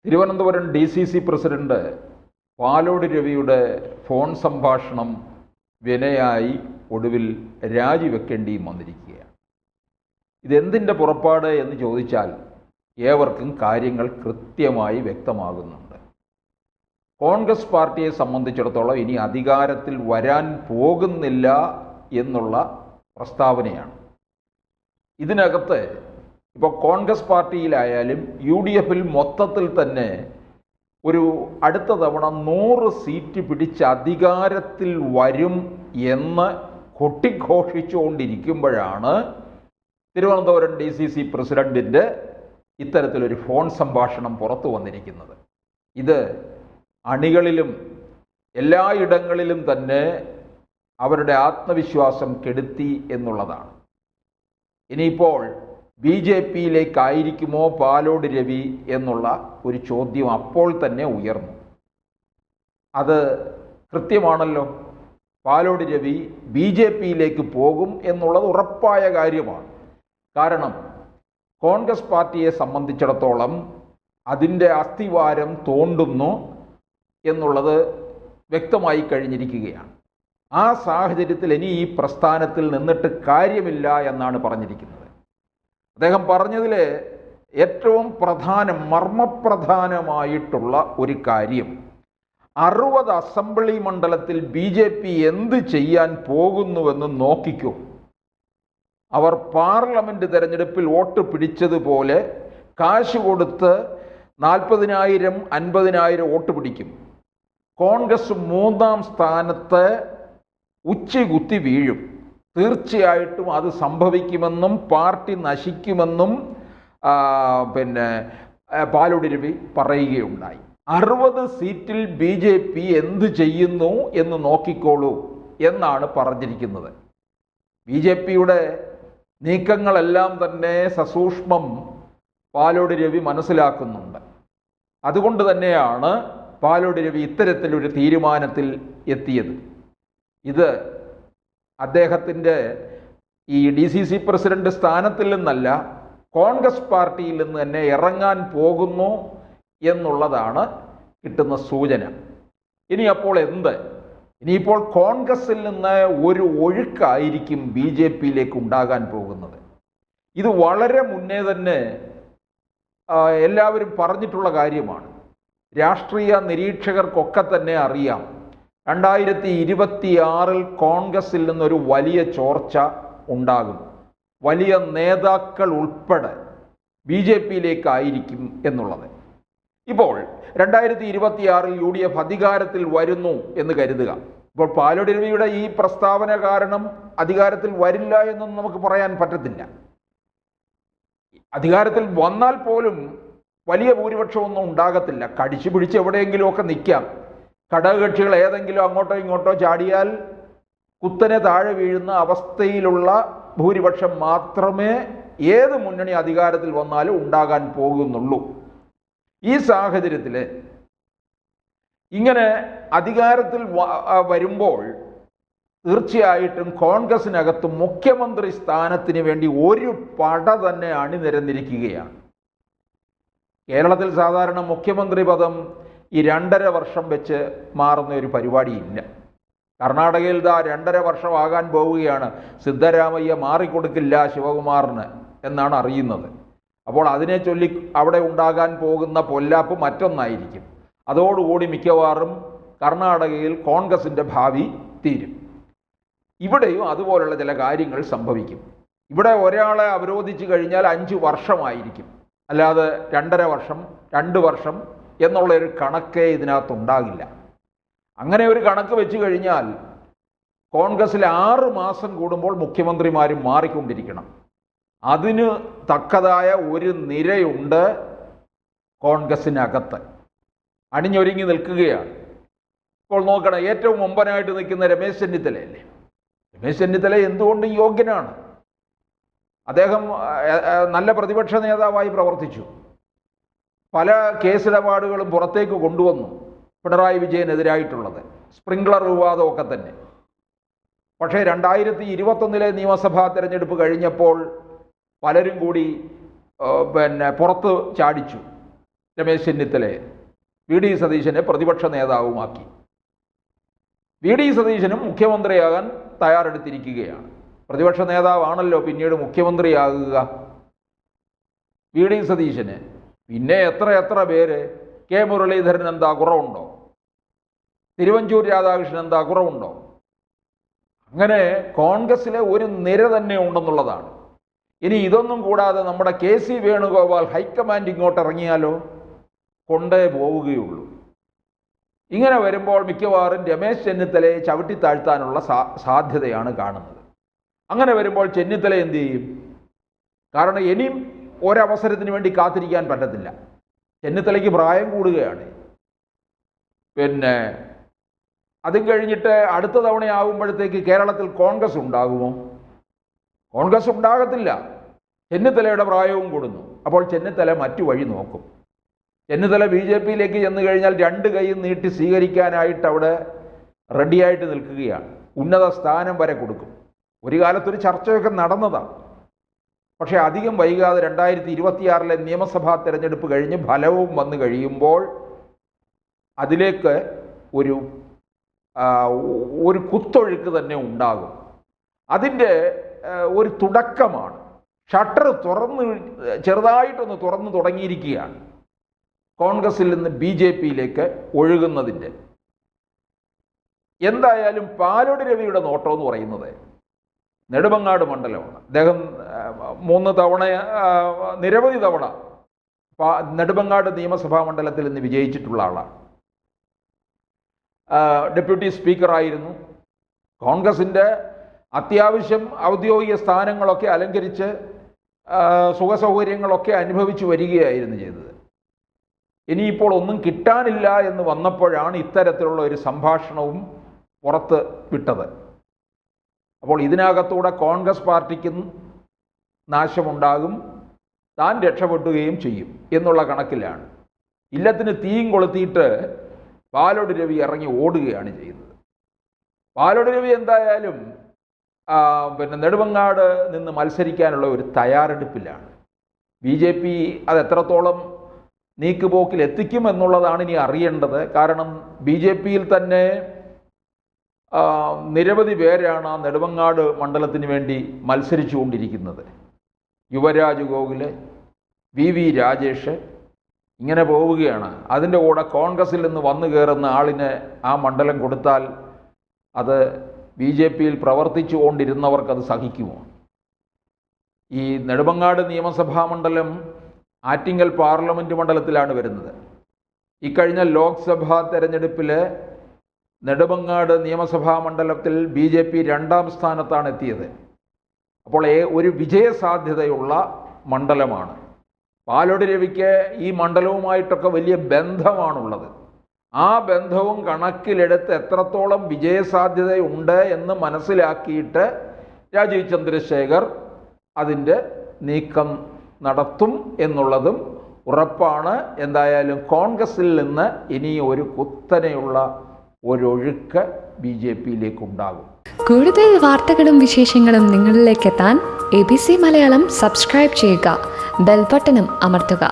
Thiruvananthapuram DCC president Palode രവിയുടെ phone സംഭാഷണം വിനയായി ഒടുവിൽ രാജിവെക്കേണ്ടിയും വന്നിരിക്കുകയാണ്. ഇതെന്തിൻ്റെ പുറപ്പാട് എന്ന് ചോദിച്ചാൽ ഏവർക്കും കാര്യങ്ങൾ കൃത്യമായി വ്യക്തമാകുന്നുണ്ട്. കോൺഗ്രസ് പാർട്ടിയെ സംബന്ധിച്ചിടത്തോളം ഇനി അധികാരത്തിൽ വരാൻ പോകുന്നില്ല എന്നുള്ള പ്രസ്താവനയാണ്. ഇതിനകത്ത് ഇപ്പോൾ കോൺഗ്രസ് പാർട്ടിയിലായാലും UDFിൽ മൊത്തത്തിൽ തന്നെ ഒരു അടുത്ത തവണ 100 സീറ്റ് പിടിച്ച് അധികാരത്തിൽ വരും എന്ന് കൊട്ടിഘോഷിച്ചുകൊണ്ടിരിക്കുമ്പോഴാണ് തിരുവനന്തപുരം DCC പ്രസിഡന്റിൻ്റെ ഇത്തരത്തിലൊരു ഫോൺ സംഭാഷണം പുറത്തു വന്നിരിക്കുന്നത്. ഇത് അണികളിലും എല്ലായിടങ്ങളിലും തന്നെ അവരുടെ ആത്മവിശ്വാസം കെടുത്തി എന്നുള്ളതാണ്. ഇനിയിപ്പോൾ BJPയിലേക്കായിരിക്കുമോ പാലോട് രവി എന്നുള്ള ഒരു ചോദ്യം അപ്പോൾ തന്നെ ഉയർന്നു. അത് കൃത്യമാണല്ലോ. പാലോട് രവി BJPയിലേക്ക് പോകും എന്നുള്ളത് ഉറപ്പായ കാര്യമാണ്. കാരണം കോൺഗ്രസ് പാർട്ടിയെ സംബന്ധിച്ചിടത്തോളം അതിൻ്റെ അസ്ഥിവാരം തോണ്ടുന്നു എന്നുള്ളത് വ്യക്തമായി കഴിഞ്ഞിരിക്കുകയാണ്. ആ സാഹചര്യത്തിൽ ഇനി ഈ പ്രസ്ഥാനത്തിൽ നിന്നിട്ട് കാര്യമില്ല എന്നാണ് പറഞ്ഞിരിക്കുന്നത്. അദ്ദേഹം പറഞ്ഞതിൽ ഏറ്റവും മർമ്മപ്രധാനമായിട്ടുള്ള ഒരു കാര്യം 60 അസംബ്ലി മണ്ഡലത്തിൽ BJP എന്ത് ചെയ്യാൻ പോകുന്നുവെന്ന് നോക്കിക്കോ. അവർ പാർലമെൻറ്റ് തെരഞ്ഞെടുപ്പിൽ വോട്ട് പിടിച്ചതുപോലെ കാശ് കൊടുത്ത് 40,000 50,000 വോട്ട് പിടിക്കും. കോൺഗ്രസ് 3ാം സ്ഥാനത്ത് ഉച്ചകുത്തി വീഴും. തീർച്ചയായിട്ടും അത് സംഭവിക്കുമെന്നും പാർട്ടി നശിക്കുമെന്നും പാലോട് രവി പറയുകയുണ്ടായി. 60 സീറ്റിൽ BJP എന്ത് ചെയ്യുന്നു എന്ന് നോക്കിക്കോളൂ എന്നാണ് പറഞ്ഞിരിക്കുന്നത്. BJPയുടെ നീക്കങ്ങളെല്ലാം തന്നെ സസൂക്ഷ്മം പാലോട് രവി മനസ്സിലാക്കുന്നുണ്ട്. അതുകൊണ്ട് തന്നെയാണ് പാലോട് രവി ഇത്തരത്തിലൊരു തീരുമാനത്തിൽ എത്തിയത്. ഇത് അദ്ദേഹത്തിൻ്റെ ഈ DCC പ്രസിഡന്റ് സ്ഥാനത്തിൽ നിന്നല്ല, കോൺഗ്രസ് പാർട്ടിയിൽ നിന്ന് തന്നെ ഇറങ്ങാൻ പോകുന്നു എന്നുള്ളതാണ് കിട്ടുന്ന സൂചന. ഇനി അപ്പോൾ എന്ത്? ഇനിയിപ്പോൾ കോൺഗ്രസിൽ നിന്ന് ഒരു ഒഴുക്കായിരിക്കും BJPയിലേക്ക് ഉണ്ടാകാൻ പോകുന്നത്. ഇത് വളരെ മുന്നേ തന്നെ എല്ലാവരും പറഞ്ഞിട്ടുള്ള കാര്യമാണ്. രാഷ്ട്രീയ നിരീക്ഷകർക്കൊക്കെ തന്നെ അറിയാം 2026 കോൺഗ്രസിൽ നിന്നൊരു വലിയ ചോർച്ച ഉണ്ടാകും. വലിയ നേതാക്കൾ ഉൾപ്പെടെ BJPയിലേക്കായിരിക്കും എന്നുള്ളത്. ഇപ്പോൾ 2026 UDF അധികാരത്തിൽ വരുന്നു എന്ന് കരുതുക. ഇപ്പോൾ പാലോട് രവിയുടെ ഈ പ്രസ്താവന കാരണം അധികാരത്തിൽ വരില്ല എന്നൊന്നും നമുക്ക് പറയാൻ പറ്റത്തില്ല. അധികാരത്തിൽ വന്നാൽ പോലും വലിയ ഭൂരിപക്ഷമൊന്നും ഉണ്ടാകത്തില്ല. കടിച്ചു പിടിച്ച് എവിടെയെങ്കിലുമൊക്കെ നിൽക്കാം. ഘടകകക്ഷികൾ ഏതെങ്കിലും അങ്ങോട്ടോ ഇങ്ങോട്ടോ ചാടിയാൽ കുത്തനെ താഴെ വീഴുന്ന അവസ്ഥയിലുള്ള ഭൂരിപക്ഷം മാത്രമേ ഏത് മുന്നണി അധികാരത്തിൽ വന്നാലും ഉണ്ടാകാൻ പോകുന്നുള്ളൂ. ഈ സാഹചര്യത്തിൽ ഇങ്ങനെ അധികാരത്തിൽ വരുമ്പോൾ തീർച്ചയായിട്ടും കോൺഗ്രസിനകത്ത് മുഖ്യമന്ത്രി സ്ഥാനത്തിന് വേണ്ടി ഒരു പട തന്നെ അണിനിരന്നിരിക്കുകയാണ്. കേരളത്തിൽ സാധാരണ മുഖ്യമന്ത്രി പദം ഈ 2.5 വർഷം വെച്ച് മാറുന്ന ഒരു പരിപാടിയില്ല. കർണാടകയിൽ 2.5 വർഷം ആകാൻ പോവുകയാണ്. സിദ്ധരാമയ്യ മാറിക്കൊടുക്കില്ല ശിവകുമാറിന് എന്നാണ് അറിയുന്നത്. അപ്പോൾ അതിനെ ചൊല്ലി അവിടെ ഉണ്ടാകാൻ പോകുന്ന പൊല്ലാപ്പ് മറ്റൊന്നായിരിക്കും. അതോടുകൂടി മിക്കവാറും കർണാടകയിൽ കോൺഗ്രസിൻ്റെ ഭാവി തീരും. ഇവിടെയും അതുപോലുള്ള ചില കാര്യങ്ങൾ സംഭവിക്കും. ഇവിടെ ഒരാളെ അവരോധിച്ച് കഴിഞ്ഞാൽ 5 വർഷമായിരിക്കും, അല്ലാതെ 2.5 വർഷം 2 വർഷം എന്നുള്ളൊരു കണക്കേ ഇതിനകത്തുണ്ടാകില്ല. അങ്ങനെ ഒരു കണക്ക് വെച്ച് കഴിഞ്ഞാൽ കോൺഗ്രസിൽ 6 മാസം കൂടുമ്പോൾ മുഖ്യമന്ത്രിമാരും മാറിക്കൊണ്ടിരിക്കണം. അതിന് തക്കതായ ഒരു നിരയുണ്ട് കോൺഗ്രസിനകത്ത്, അണിഞ്ഞൊരുങ്ങി നിൽക്കുകയാണ്. ഇപ്പോൾ നോക്കണം, ഏറ്റവും മുമ്പനായിട്ട് നിൽക്കുന്ന രമേശ് ചെന്നിത്തലയല്ലേ. രമേശ് ചെന്നിത്തല എന്തുകൊണ്ടും യോഗ്യനാണ്. അദ്ദേഹം നല്ല പ്രതിപക്ഷ നേതാവായി പ്രവർത്തിച്ചു. പല കേസിടപാടുകളും പുറത്തേക്ക് കൊണ്ടുവന്നു, പിണറായി വിജയനെതിരായിട്ടുള്ളത്, സ്പ്രിംഗ്ലർ വിവാദമൊക്കെ തന്നെ. പക്ഷേ 2021 നിയമസഭാ തെരഞ്ഞെടുപ്പ് കഴിഞ്ഞപ്പോൾ പലരും കൂടി പുറത്ത് ചാടിച്ചു. രമേശ് ചെന്നിത്തലയെ വി.ഡി. സതീശനെ പ്രതിപക്ഷ നേതാവുമാക്കി. വി.ഡി. സതീശനും മുഖ്യമന്ത്രിയാകാൻ തയ്യാറെടുത്തിരിക്കുകയാണ്. പ്രതിപക്ഷ നേതാവാണല്ലോ പിന്നീട് മുഖ്യമന്ത്രിയാകുക വി.ഡി. സതീശന്. പിന്നെ എത്ര പേര്, കെ മുരളീധരൻ എന്താ കുറവുണ്ടോ? തിരുവഞ്ചൂർ രാധാകൃഷ്ണൻ എന്താ കുറവുണ്ടോ? അങ്ങനെ കോൺഗ്രസ്സിലെ ഒരു നിര തന്നെ ഉണ്ടെന്നുള്ളതാണ്. ഇനി ഇതൊന്നും കൂടാതെ നമ്മുടെ കെ.സി. വേണുഗോപാൽ ഹൈക്കമാൻഡ് ഇങ്ങോട്ട് ഇറങ്ങിയാലോ? കൊണ്ടേ പോവുകയുള്ളൂ. ഇങ്ങനെ വരുമ്പോൾ മിക്കവാറും രമേശ് ചെന്നിത്തലയെ ചവിട്ടി താഴ്ത്താനുള്ള സാധ്യതയാണ് കാണുന്നത്. അങ്ങനെ വരുമ്പോൾ ചെന്നിത്തല എന്ത് ചെയ്യും? കാരണം ഇനിയും ഒരവസരത്തിന് വേണ്ടി കാത്തിരിക്കാൻ പറ്റത്തില്ല. ചെന്നിത്തലയ്ക്ക് പ്രായം കൂടുകയാണ്. പിന്നെ അതും കഴിഞ്ഞിട്ട് അടുത്ത തവണയാകുമ്പോഴത്തേക്ക് കേരളത്തിൽ കോൺഗ്രസ് ഉണ്ടാകുമോ? കോൺഗ്രസ് ഉണ്ടാകത്തില്ല. ചെന്നിത്തലയുടെ പ്രായവും കൂടുന്നു. അപ്പോൾ ചെന്നിത്തല മറ്റു വഴി നോക്കും. ചെന്നിത്തല ബി.ജെ.പിയിലേക്ക് ചെന്ന് കഴിഞ്ഞാൽ രണ്ട് കൈയും നീട്ടി സ്വീകരിക്കാനായിട്ട് അവിടെ റെഡിയായിട്ട് നിൽക്കുകയാണ്. ഉന്നത സ്ഥാനം വരെ കൊടുക്കും. ഒരു കാലത്തൊരു ചർച്ചയൊക്കെ നടന്നതാണ്. പക്ഷേ അധികം വൈകാതെ 2026 നിയമസഭാ തെരഞ്ഞെടുപ്പ് കഴിഞ്ഞ് ഫലവും വന്നു കഴിയുമ്പോൾ അതിലേക്ക് ഒരു കുത്തൊഴുക്ക് തന്നെ ഉണ്ടാകും. അതിൻ്റെ ഒരു തുടക്കമാണ്. ഷട്ടർ ചെറുതായിട്ടൊന്ന് തുറന്നു തുടങ്ങിയിരിക്കുകയാണ് കോൺഗ്രസിൽ നിന്ന് ബി.ജെ.പിയിലേക്ക് ഒഴുകുന്നതിൻ്റെ. എന്തായാലും പാലോട് രവിയുടെ നോട്ടം എന്ന് പറയുന്നത് നെടുമങ്ങാട് മണ്ഡലമാണ്. അദ്ദേഹം 3 തവണ നിരവധി തവണ നെടുമങ്ങാട് നിയമസഭാ മണ്ഡലത്തിൽ നിന്ന് വിജയിച്ചിട്ടുള്ള ആളാണ്. ഡെപ്യൂട്ടി സ്പീക്കറായിരുന്നു. കോൺഗ്രസിൻ്റെ അത്യാവശ്യം ഔദ്യോഗിക സ്ഥാനങ്ങളൊക്കെ അലങ്കരിച്ച് സുഖസൗകര്യങ്ങളൊക്കെ അനുഭവിച്ചു വരികയായിരുന്നു ചെയ്തത്. ഇനിയിപ്പോൾ ഒന്നും കിട്ടാനില്ല എന്ന് വന്നപ്പോഴാണ് ഇത്തരത്തിലുള്ള ഒരു സംഭാഷണവും പുറത്ത് വിട്ടത്. അപ്പോൾ ഇതിനകത്തൂടെ കോൺഗ്രസ് പാർട്ടിക്കും നാശമുണ്ടാകും, താൻ രക്ഷപ്പെടുകയും ചെയ്യും എന്നുള്ള കണക്കിലാണ്. ഇല്ലത്തിന് തീയും കൊളുത്തിയിട്ട് പാലോട് രവി ഇറങ്ങി ഓടുകയാണ് ചെയ്യുന്നത്. പാലോട് രവി എന്തായാലും നെടുമങ്ങാട് നിന്ന് മത്സരിക്കാനുള്ള ഒരു തയ്യാറെടുപ്പിലാണ്. ബി.ജെ.പി അത് എത്രത്തോളം നീക്കുപോക്കിൽ എത്തിക്കും എന്നുള്ളതാണ് ഇനി അറിയേണ്ടത്. കാരണം ബി.ജെ.പിയിൽ തന്നെ നിരവധി പേരാണ് ആ നെടുമങ്ങാട് മണ്ഡലത്തിന് വേണ്ടി മത്സരിച്ചു കൊണ്ടിരിക്കുന്നത്. യുവരാജ് ഗോകുല്, വി രാജേഷ്, ഇങ്ങനെ പോവുകയാണ്. അതിൻ്റെ കൂടെ കോൺഗ്രസിൽ നിന്ന് വന്നു കയറുന്ന ആളിന് ആ മണ്ഡലം കൊടുത്താൽ അത് ബി.ജെ.പിയിൽ പ്രവർത്തിച്ചു കൊണ്ടിരുന്നവർക്കത് സഹിക്കുമോ? ഈ നെടുമങ്ങാട് നിയമസഭാ മണ്ഡലം ആറ്റിങ്ങൽ പാർലമെൻറ്റ് മണ്ഡലത്തിലാണ് വരുന്നത്. ഇക്കഴിഞ്ഞ ലോക്സഭാ തെരഞ്ഞെടുപ്പിൽ നെടുമങ്ങാട് നിയമസഭാ മണ്ഡലത്തിൽ ബി.ജെ.പി 2ാം സ്ഥാനത്താണ് എത്തിയത്. അപ്പോൾ ഒരു വിജയസാധ്യതയുള്ള മണ്ഡലമാണ്. പാലോട് രവിക്ക് ഈ മണ്ഡലവുമായിട്ടൊക്കെ വലിയ ബന്ധമാണുള്ളത്. ആ ബന്ധവും കണക്കിലെടുത്ത് എത്രത്തോളം വിജയസാധ്യതയുണ്ട് എന്ന് മനസ്സിലാക്കിയിട്ട് രാജീവ് ചന്ദ്രശേഖർ അതിൻ്റെ നീക്കം നടത്തും എന്നുള്ളതും ഉറപ്പാണ്. എന്തായാലും കോൺഗ്രസിൽ നിന്ന് ഇനി ഒരു കുത്തനെയുള്ള ഒരൊഴുക്ക് ബി.ജെ.പിയിലേക്കുണ്ടാകും. കൂടുതൽ വാർത്തകളും വിശേഷങ്ങളും നിങ്ങളിലേക്ക് എത്താൻ ABC മലയാളം സബ്സ്ക്രൈബ് ചെയ്യുക, ബെൽ ബട്ടണും അമർത്തുക.